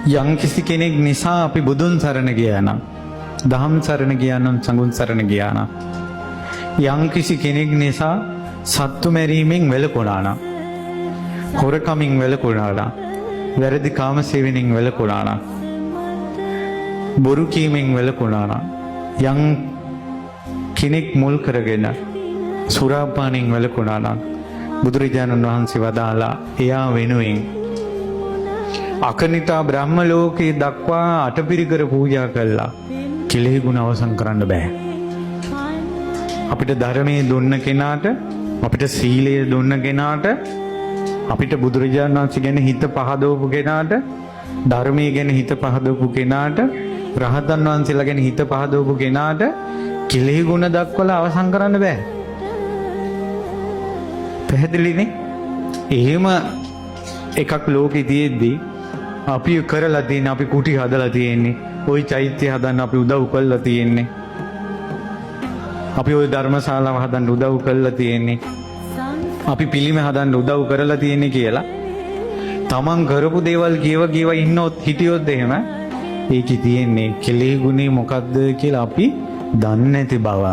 යම් කිසි කෙනෙක් නිසා අපි බුදුන් සරණ ගියා නම්, දහම් සරණ ගියා නම්, සංඝුන් සරණ ගියා නම්, යම් කිසි කෙනෙක් නිසා සත්තු මැරීමෙන් වැළකුණා නම්, හොරකමින් වැළකුණා නම්, වැරදි කාම සේවනයෙන් වැළකුණා නම්, බොරු කීමෙන් වැළකුණා නම්, යම් කෙනෙක් මුල් කරගෙන සුරාපානයෙන් වැළකුණා නම්, බුදුරජාණන් වහන්සේ වදාලා එයා වෙනුවෙන් අකනිතා බ්‍රහ්ම ලෝකේ දක්වා අටපිරිකර පූජා කළා කෙලෙහි ගුණ අවසන් කරන්න බෑ. අපිට ධර්මයේ දුන්න කෙනාට, අපිට සීලය දුන්න කෙනාට, අපිට බුදුරජාණන් වහන්සේ ගැන හිත පහදවපු කෙනාට, ධර්මයේ ගැන හිත පහදවපු කෙනාට, රහතන් වහන්සේලා ගැන හිත පහදවපු කෙනාට කෙලෙහි ගුණ දක්වලා අවසන් කරන්න බෑ. පැහැදිලිනේ? එහෙම එකක් ලෝකෙ තියෙද්දී අපි කරලා තියෙන, අපි කුටි හදලා තියෙන්නේ, ওই චෛත්‍ය හදන්න අපි උදව් කරලා තියෙන්නේ, අපි ওই ධර්මශාලාව හදන්න උදව් කරලා තියෙන්නේ, අපි පිළිම හදන්න උදව් කරලා තියෙන්නේ කියලා තමන් කරපු දේවල් කියව ඉන්නොත් හිටියොත් එහෙම ඒකේ තියෙන්නේ කෙලෙහි ගුණේ මොකද්ද කියලා අපි දන්නේ නැති බව.